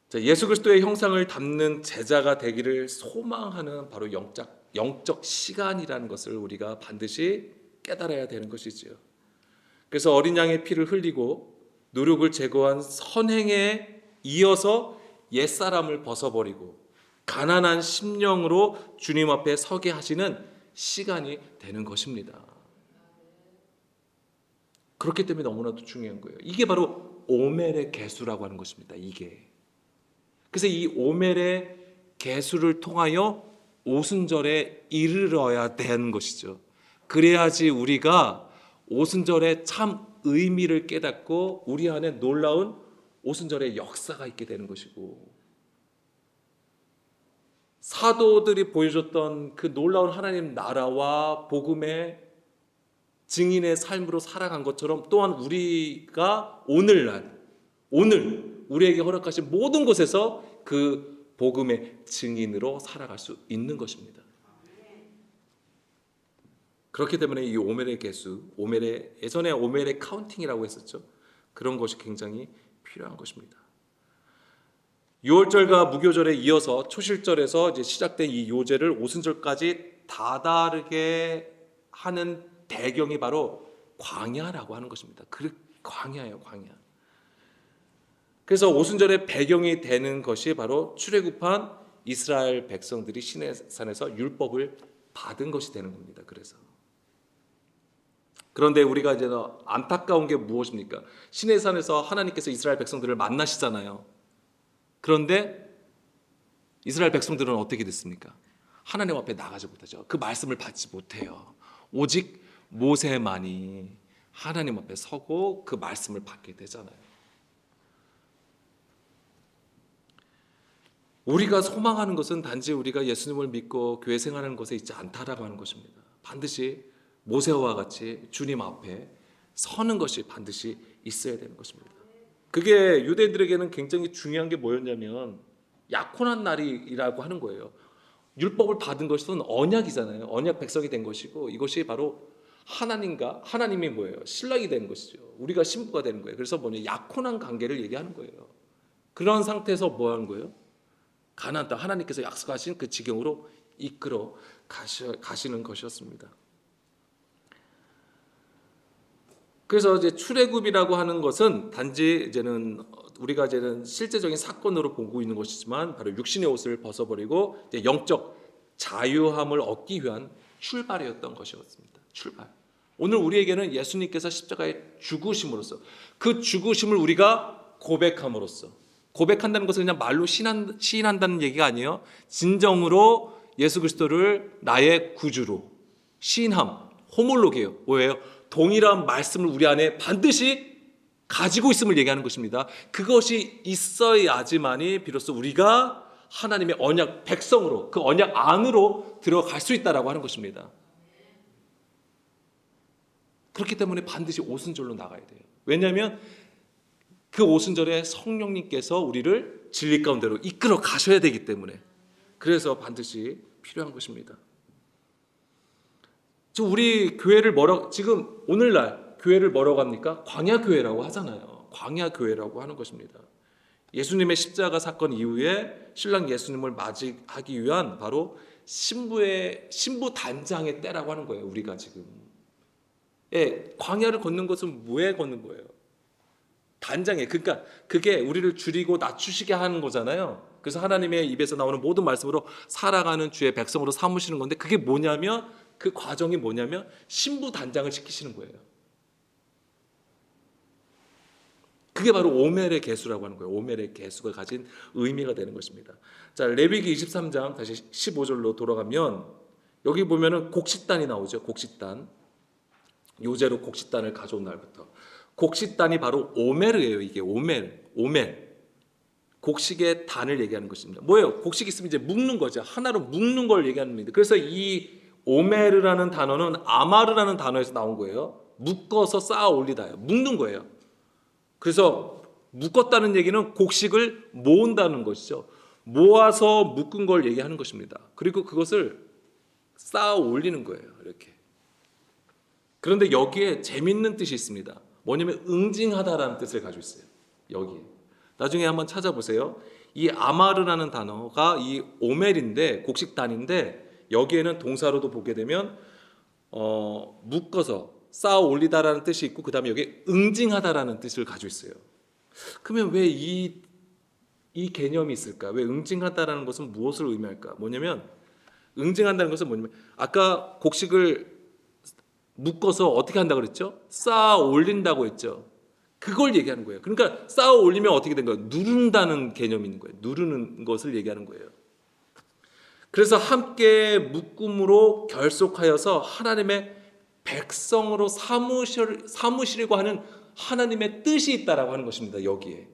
자, 예수 그리스도의 형상을 담는 제자가 되기를 소망하는 바로 영적 시간이라는 것을 우리가 반드시 깨달아야 되는 것이지요. 그래서 어린 양의 피를 흘리고 누룩을 제거한 선행에 이어서 옛사람을 벗어버리고 가난한 심령으로 주님 앞에 서게 하시는 시간이 되는 것입니다. 그렇기 때문에 너무나도 중요한 거예요. 이게 바로 오멜의 계수라고 하는 것입니다. 이게. 그래서 이 오멜의 계수를 통하여 오순절에 이르러야 되는 것이죠. 그래야지 우리가 오순절의 참 의미를 깨닫고 우리 안에 놀라운 오순절의 역사가 있게 되는 것이고, 사도들이 보여줬던 그 놀라운 하나님 나라와 복음의 증인의 삶으로 살아간 것처럼 또한 우리가 오늘 우리에게 허락하신 모든 곳에서 그 복음의 증인으로 살아갈 수 있는 것입니다. 그렇기 때문에 이 오멜의 계수, 예전에 오멜의 카운팅이라고 했었죠. 그런 것이 굉장히 필요한 것입니다. 유월절과 무교절에 이어서 초실절에서 이제 시작된 이 요제를 오순절까지 다다르게 하는 배경이 바로 광야라고 하는 것입니다. 광야예요, 광야. 그래서 오순절의 배경이 되는 것이 바로 출애굽한 이스라엘 백성들이 시내산에서 율법을 받은 것이 되는 겁니다. 그런데 우리가 이제 안타까운 게 무엇입니까? 시내산에서 하나님께서 이스라엘 백성들을 만나시잖아요. 그런데 이스라엘 백성들은 어떻게 됐습니까? 하나님 앞에 나가지 못하죠. 그 말씀을 받지 못해요. 오직 모세만이 하나님 앞에 서고 그 말씀을 받게 되잖아요. 우리가 소망하는 것은 단지 우리가 예수님을 믿고 교회 생활하는 것에 있지 않다라고 하는 것입니다. 반드시 모세와 같이 주님 앞에 서는 것이 반드시 있어야 되는 것입니다. 그게 유대인들에게는 굉장히 중요한 게 뭐였냐면 약혼한 날이라고 하는 거예요. 율법을 받은 것은 언약이잖아요. 언약 백성이 된 것이고, 이것이 바로 하나님이 뭐예요? 신랑이 되는 것이죠. 우리가 신부가 되는 거예요. 그래서 약혼한 관계를 얘기하는 거예요. 그런 상태에서 뭐 하는 거예요? 가나안 땅, 하나님께서 약속하신 그 지경으로 이끌어 가시는 것이었습니다. 그래서 이제 출애굽이라고 하는 것은 단지 우리가 실제적인 사건으로 보고 있는 것이지만 바로 육신의 옷을 벗어버리고 이제 영적 자유함을 얻기 위한 출발이었던 것이었습니다. 출발. 오늘 우리에게는 예수님께서 십자가에 죽으심으로써, 그 죽으심을 우리가 고백함으로써, 고백한다는 것은 그냥 말로 시인한다는 얘기가 아니에요. 진정으로 예수 그리스도를 나의 구주로 시인함, 호몰로게요. 뭐예요? 동일한 말씀을 우리 안에 반드시 가지고 있음을 얘기하는 것입니다. 그것이 있어야지만이 비로소 우리가 하나님의 언약 백성으로, 그 언약 안으로 들어갈 수 있다라고 하는 것입니다. 그렇기 때문에 반드시 오순절로 나가야 돼요. 왜냐하면 그 오순절에 성령님께서 우리를 진리 가운데로 이끌어 가셔야 되기 때문에 그래서 반드시 필요한 것입니다. 지금 우리 교회를 지금 오늘날 교회를 뭐라고 합니까? 광야교회라고 하잖아요. 광야교회라고 하는 것입니다. 예수님의 십자가 사건 이후에 신랑 예수님을 맞이하기 위한 바로 신부 단장의 때라고 하는 거예요. 우리가 지금 광야를 걷는 것은 왜 걷는 거예요? 단장에, 그러니까 그게 우리를 줄이고 낮추시게 하는 거잖아요. 그래서 하나님의 입에서 나오는 모든 말씀으로 살아가는 주의 백성으로 삼으시는 건데 그게 뭐냐면 그 과정이 뭐냐면 신부 단장을 시키시는 거예요. 그게 바로 오멜의 계수라고 하는 거예요. 오멜의 계수가 가진 의미가 되는 것입니다. 자, 레위기 23장 다시 15절로 돌아가면 여기 보면은 곡식단이 나오죠. 곡식단. 요제로 곡식단을 가져온 날부터. 곡식단이 바로 오멜이에요. 이게 오멜. 곡식의 단을 얘기하는 것입니다. 뭐예요? 곡식 있으면 이제 묶는 거죠. 하나로 묶는 걸 얘기하는 겁니다. 그래서 이 오멜이라는 단어는 아마르라는 단어에서 나온 거예요. 묶어서 쌓아 올리다요. 묶는 거예요. 그래서 묶었다는 얘기는 곡식을 모은다는 것이죠. 모아서 묶은 걸 얘기하는 것입니다. 그리고 그것을 쌓아 올리는 거예요. 이렇게. 그런데 여기에 재밌는 뜻이 있습니다. 뭐냐면 응징하다라는 뜻을 가지고 있어요. 여기에. 나중에 한번 찾아보세요. 이 아마르라는 단어가 이 오멜인데 곡식단인데 여기에는 동사로도 보게 되면 묶어서 쌓아 올리다라는 뜻이 있고 그 다음에 여기 응징하다라는 뜻을 가지고 있어요. 그러면 왜 이 개념이 있을까? 왜 응징하다라는 것은 무엇을 의미할까? 뭐냐면 응징한다는 것은 뭐냐면 아까 곡식을 묶어서 어떻게 한다고 그랬죠? 쌓아 올린다고 했죠. 그걸 얘기하는 거예요. 그러니까 쌓아 올리면 어떻게 된 거예요? 누른다는 개념이 있는 거예요. 누르는 것을 얘기하는 거예요. 그래서 함께 묶음으로 결속하여서 하나님의 백성으로 삼으시려고 하는 하나님의 뜻이 있다라고 하는 것입니다. 여기에.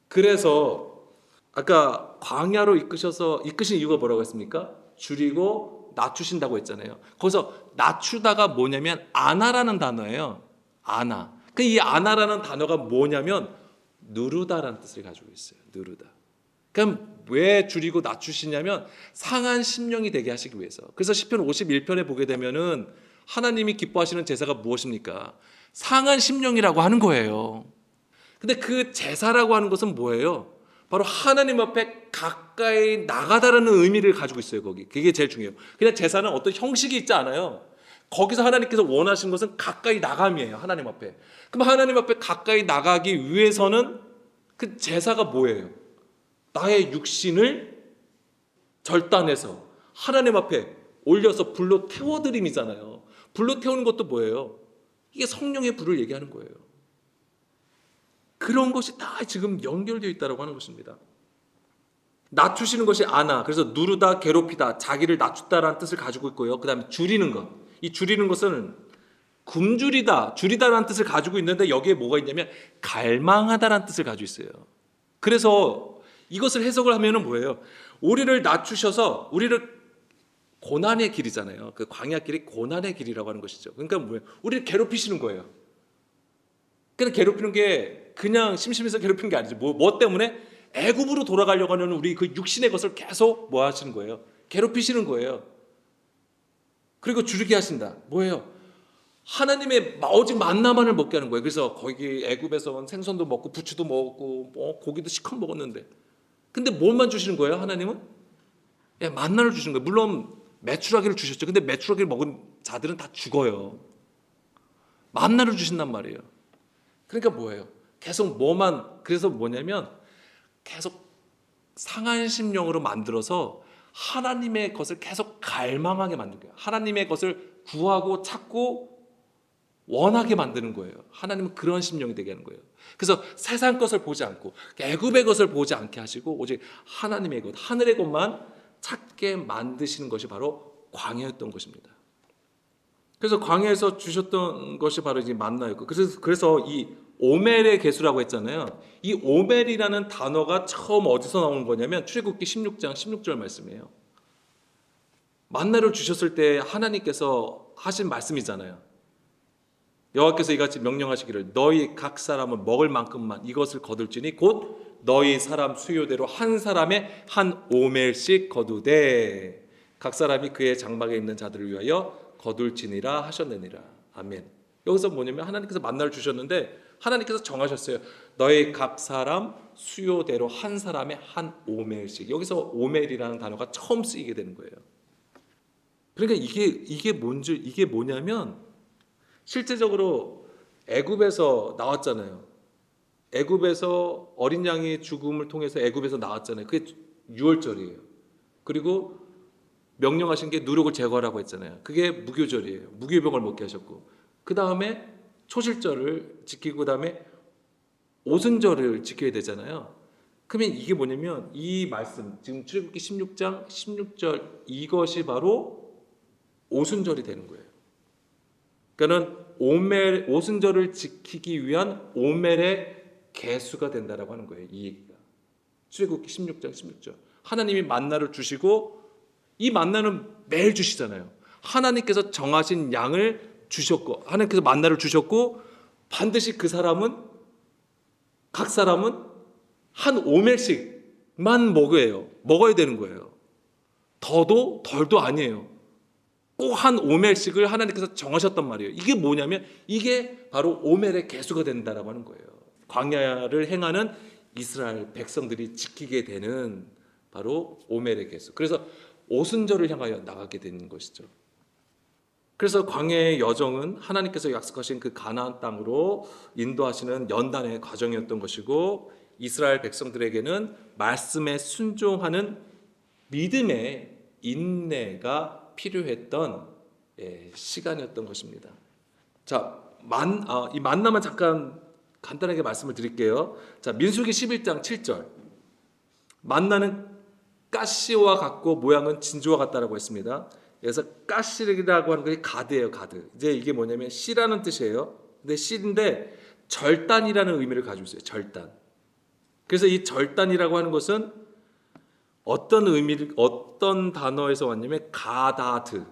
그래서 아까 광야로 이끄신 이유가 뭐라고 했습니까? 줄이고 낮추신다고 했잖아요. 거기서 낮추다가 뭐냐면 아나라는 단어예요. 아나. 이 아나라는 단어가 뭐냐면 누르다라는 뜻을 가지고 있어요. 누르다. 그럼 왜 줄이고 낮추시냐면 상한 심령이 되게 하시기 위해서. 그래서 시편 51편에 보게 되면은 하나님이 기뻐하시는 제사가 무엇입니까? 상한 심령이라고 하는 거예요. 근데 그 제사라고 하는 것은 뭐예요? 바로 하나님 앞에 가까이 나가다라는 의미를 가지고 있어요. 그게 제일 중요해요. 그냥 제사는 어떤 형식이 있지 않아요. 거기서 하나님께서 원하시는 것은 가까이 나감이에요. 하나님 앞에. 그럼 하나님 앞에 가까이 나가기 위해서는 그 제사가 뭐예요? 나의 육신을 절단해서 하나님 앞에 올려서 불로 태워드림이잖아요. 불로 태우는 것도 뭐예요? 이게 성령의 불을 얘기하는 거예요. 그런 것이 다 지금 연결되어 있다고 하는 것입니다. 낮추시는 것이 아나, 그래서 누르다, 괴롭히다, 자기를 낮추다라는 뜻을 가지고 있고요. 그 다음에 줄이는 것. 이 줄이는 것은 굶주리다, 줄이다라는 뜻을 가지고 있는데 여기에 뭐가 있냐면 갈망하다라는 뜻을 가지고 있어요. 그래서 이것을 해석을 하면은 뭐예요? 우리를 낮추셔서 우리를 고난의 길이잖아요. 그 광야길이 고난의 길이라고 하는 것이죠. 그러니까 뭐예요? 우리를 괴롭히시는 거예요. 그냥 괴롭히는 게 그냥 심심해서 괴롭히는 게 아니죠. 뭐 때문에? 애굽으로 돌아가려고 하는 우리 그 육신의 것을 계속 뭐 하시는 거예요? 괴롭히시는 거예요. 그리고 줄이게 하신다. 뭐예요? 하나님의 오직 만나만을 먹게 하는 거예요. 그래서 거기 애굽에서 생선도 먹고 부추도 먹고 고기도 시컷 먹었는데 근데 뭘만 주시는 거예요? 하나님은? 예, 만나를 주시는 거예요. 물론 메추라기를 주셨죠. 근데 메추라기를 먹은 자들은 다 죽어요. 만나를 주신단 말이에요. 그러니까 뭐예요? 계속 그래서 뭐냐면 계속 상한 심령으로 만들어서 하나님의 것을 계속 갈망하게 만든 거예요. 하나님의 것을 구하고 찾고 원하게 만드는 거예요. 하나님은 그런 심령이 되게 하는 거예요. 그래서 세상 것을 보지 않고 애굽의 것을 보지 않게 하시고 오직 하나님의 것, 하늘의 것만 찾게 만드시는 것이 바로 광야였던 것입니다. 그래서 광야에서 주셨던 것이 바로 이제 만나였고, 그래서 이 오멜의 계수라고 했잖아요. 이 오멜이라는 단어가 처음 어디서 나오는 거냐면 출애굽기 16장 16절 말씀이에요. 만나를 주셨을 때 하나님께서 하신 말씀이잖아요. 여호와께서 이같이 명령하시기를 너희 각 사람은 먹을 만큼만 이것을 거둘지니 곧 너희 사람 수요대로 한 사람의 한 오멜씩 거두되 각 사람이 그의 장막에 있는 자들을 위하여 거둘지니라 하셨느니라. 아멘. 여기서 뭐냐면 하나님께서 만나를 주셨는데 하나님께서 정하셨어요. 너희 각 사람 수요대로 한 사람의 한 오멜씩. 여기서 오멜이라는 단어가 처음 쓰이게 되는 거예요. 그러니까 이게 뭐냐면 실제적으로 애굽에서 나왔잖아요. 애굽에서 어린 양의 죽음을 통해서 애굽에서 나왔잖아요. 그게 유월절이에요. 그리고 명령하신 게 누룩을 제거하라고 했잖아요. 그게 무교절이에요. 무교병을 먹게 하셨고 그 다음에 초실절을 지키고 그다음에 오순절을 지켜야 되잖아요. 그러면 이게 뭐냐면 이 말씀 지금 출애굽기 16장 16절 이것이 바로 오순절이 되는 거예요. 그러니까는 오순절을 지키기 위한 오멜의 개수가 된다라고 하는 거예요. 이 얘기가 출애굽기 16장 16절. 하나님이 만나를 주시고 이 만나는 매일 주시잖아요. 하나님께서 정하신 양을 주셨고 하나님께서 만나를 주셨고 반드시 각 사람은 한 오멜씩만 먹어야 되는 거예요. 더도 덜도 아니에요. 꼭 한 오멜씩을 하나님께서 정하셨단 말이에요. 이게 뭐냐면 이게 바로 오멜의 개수가 된다라고 하는 거예요. 광야를 행하는 이스라엘 백성들이 지키게 되는 바로 오멜의 개수. 그래서 오순절을 향하여 나가게 되는 것이죠. 그래서 광야의 여정은 하나님께서 약속하신 그 가나안 땅으로 인도하시는 연단의 과정이었던 것이고 이스라엘 백성들에게는 말씀에 순종하는 믿음의 인내가 필요했던 시간이었던 것입니다. 자, 이 만나만 잠깐 간단하게 말씀을 드릴게요. 자, 민수기 11장 7절. 만나는 가시와 같고 모양은 진주와 같다라고 했습니다. 그래서 가시라고 하는 것이 가드예요, 가드. 이제 이게 뭐냐면 씨라는 뜻이에요. 근데 씨인데 절단이라는 의미를 가지고 있어요. 절단. 그래서 이 절단이라고 하는 것은 어떤 단어에서 왔냐면 가다드.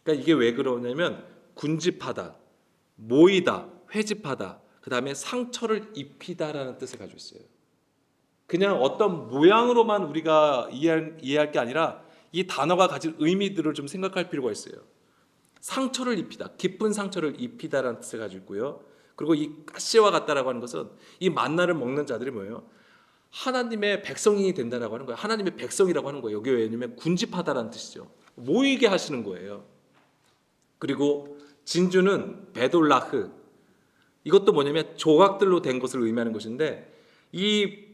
그러니까 이게 왜 그러냐면 군집하다, 모이다, 회집하다, 그 다음에 상처를 입히다라는 뜻을 가지고 있어요. 그냥 어떤 모양으로만 우리가 이해할 게 아니라 이 단어가 가진 의미들을 좀 생각할 필요가 있어요. 상처를 입히다, 깊은 상처를 입히다라는 뜻을 가지고 있고요. 그리고 이 가시와 같다라고 하는 것은 이 만나를 먹는 자들이 뭐예요? 하나님의 백성이 된다라고 하는 거예요. 하나님의 백성이라고 하는 거예요. 여기 왜냐면 군집하다라는 뜻이죠. 모이게 하시는 거예요. 그리고 진주는 베돌라흐. 이것도 뭐냐면 조각들로 된 것을 의미하는 것인데 이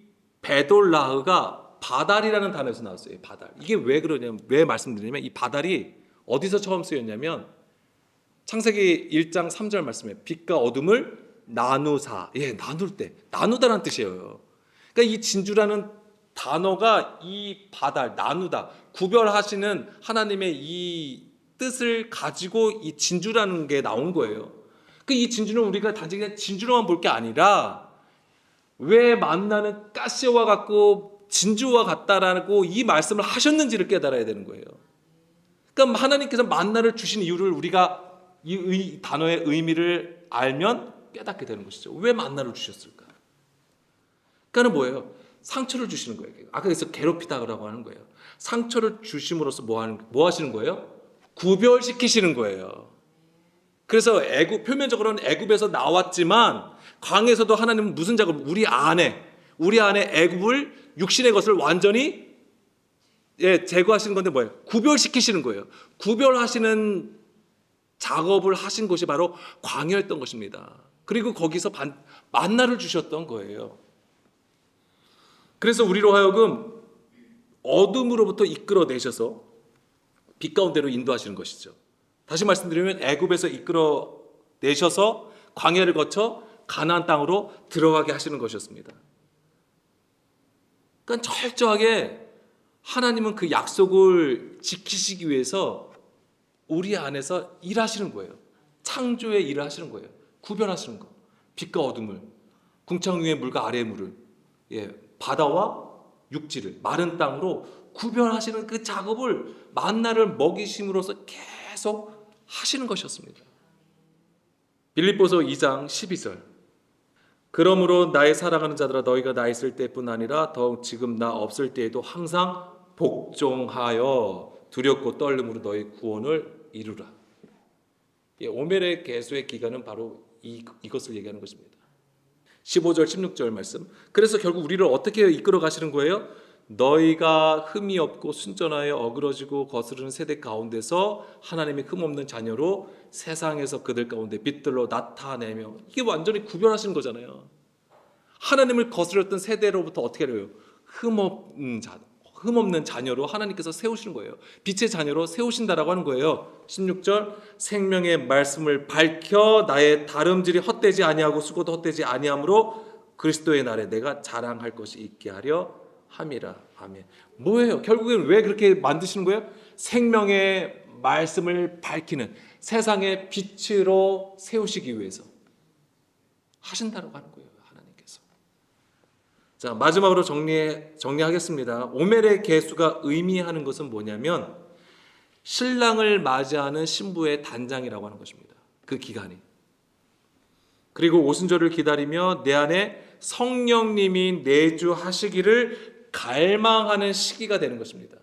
베돌라흐가 바달이라는 단어에서 나왔어요. 바달. 이게 왜 그러냐면 왜 말씀드리냐면 이 바달이 어디서 처음 쓰였냐면 창세기 1장 3절 말씀에 빛과 어둠을 나누사. 나눌 때 나누다라는 뜻이에요. 그러니까 이 진주라는 단어가 이 바달 나누다 구별하시는 하나님의 이 뜻을 가지고 이 진주라는 게 나온 거예요. 이 진주는 우리가 단지 그냥 진주로만 볼 게 아니라 왜 만나는 가시와 같고 진주와 같다라고 이 말씀을 하셨는지를 깨달아야 되는 거예요. 그러니까 하나님께서 만나를 주신 이유를 우리가 이 단어의 의미를 알면 깨닫게 되는 것이죠. 왜 만나를 주셨을까? 그러니까 뭐예요? 상처를 주시는 거예요. 아까 그래서 괴롭히다라고 하는 거예요. 상처를 주심으로써 뭐 하시는 거예요? 구별시키시는 거예요. 그래서 표면적으로는 애굽에서 나왔지만 광야에서도 하나님은 무슨 작업? 우리 안에 애굽을 육신의 것을 완전히 제거하시는 건데 뭐예요? 구별시키시는 거예요. 구별하시는 작업을 하신 것이 바로 광야였던 것입니다. 그리고 거기서 만나를 주셨던 거예요. 그래서 우리로 하여금 어둠으로부터 이끌어내셔서 빛 가운데로 인도하시는 것이죠. 다시 말씀드리면 애굽에서 이끌어내셔서 광야를 거쳐 가나안 땅으로 들어가게 하시는 것이었습니다. 그러니까 철저하게 하나님은 그 약속을 지키시기 위해서 우리 안에서 일하시는 거예요. 창조의 일을 하시는 거예요. 구별하시는 거. 빛과 어둠을, 궁창 위의 물과 아래의 물을, 바다와 육지를 마른 땅으로 구별하시는 그 작업을 만나를 먹이심으로써 계속 하시는 것이었습니다. 빌립보서 2장 12절. 그러므로 나의 사랑하는 자들아 너희가 나 있을 때뿐 아니라 더욱 지금 나 없을 때에도 항상 복종하여 두렵고 떨림으로 너희 구원을 이루라. 오멜의 계수의 기간은 바로 이것을 얘기하는 것입니다. 15절 16절 말씀. 그래서 결국 우리를 어떻게 이끌어 가시는 거예요? 너희가 흠이 없고 순전하여 어그러지고 거스르는 세대 가운데서 하나님의 흠없는 자녀로 세상에서 그들 가운데 빛들로 나타내며, 이게 완전히 구별하시는 거잖아요. 하나님을 거스렸던 세대로부터 어떻게 해요? 흠없는 자녀로 하나님께서 세우시는 거예요. 빛의 자녀로 세우신다라고 하는 거예요. 16절 생명의 말씀을 밝혀 나의 다름질이 헛되지 아니하고 수고도 헛되지 아니하므로 그리스도의 날에 내가 자랑할 것이 있게 하려 함이라. 아멘. 뭐예요? 결국엔 왜 그렇게 만드시는 거예요? 생명의 말씀을 밝히는 세상의 빛으로 세우시기 위해서 하신다라고 하는 거예요. 하나님께서. 자, 마지막으로 정리하겠습니다. 오멜의 계수가 의미하는 것은 뭐냐면 신랑을 맞이하는 신부의 단장이라고 하는 것입니다. 그 기간이. 그리고 오순절을 기다리며 내 안에 성령님이 내주하시기를 갈망하는 시기가 되는 것입니다.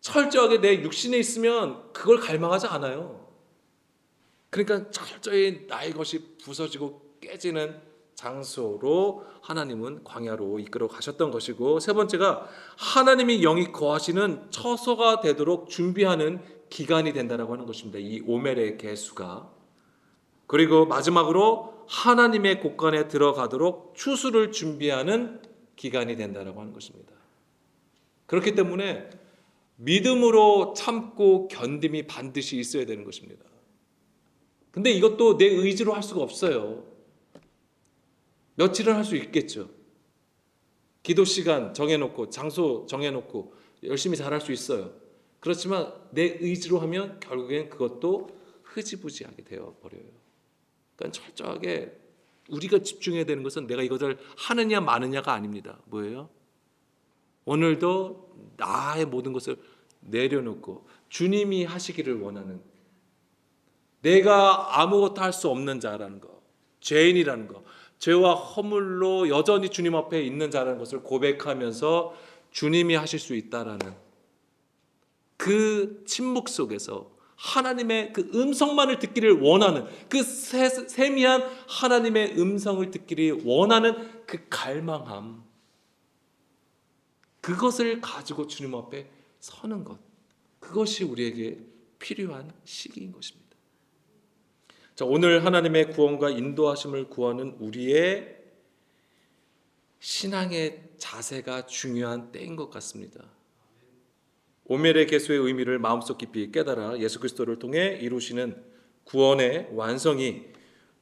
철저하게 내 육신에 있으면 그걸 갈망하지 않아요. 그러니까 철저히 나의 것이 부서지고 깨지는 장소로 하나님은 광야로 이끌어 가셨던 것이고, 세 번째가 하나님이 영이 거하시는 처소가 되도록 준비하는 기간이 된다라고 하는 것입니다. 이 오멜의 계수가. 그리고 마지막으로 하나님의 곳간에 들어가도록 추수를 준비하는 기간이 된다라고 하는 것입니다. 그렇기 때문에 믿음으로 참고 견딤이 반드시 있어야 되는 것입니다. 근데 이것도 내 의지로 할 수가 없어요. 며칠은 할 수 있겠죠. 기도 시간 정해놓고 장소 정해놓고 열심히 잘할 수 있어요. 그렇지만 내 의지로 하면 결국엔 그것도 흐지부지하게 되어버려요. 그러니까 철저하게 우리가 집중해야 되는 것은 내가 이것을 하느냐 마느냐가 아닙니다. 뭐예요? 오늘도 나의 모든 것을 내려놓고 주님이 하시기를 원하는, 내가 아무것도 할 수 없는 자라는 거, 죄인이라는 거, 죄와 허물로 여전히 주님 앞에 있는 자라는 것을 고백하면서 주님이 하실 수 있다라는 그 침묵 속에서 하나님의 그 음성만을 듣기를 원하는, 그 세미한 하나님의 음성을 듣기를 원하는 그 갈망함, 그것을 가지고 주님 앞에 서는 것, 그것이 우리에게 필요한 시기인 것입니다. 자, 오늘 하나님의 구원과 인도하심을 구하는 우리의 신앙의 자세가 중요한 때인 것 같습니다. 오멜의 계수의 의미를 마음속 깊이 깨달아 예수 그리스도를 통해 이루시는 구원의 완성이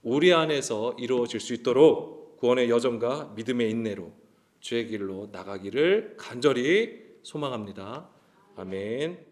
우리 안에서 이루어질 수 있도록 구원의 여정과 믿음의 인내로 주의 길로 나가기를 간절히 소망합니다. 아멘.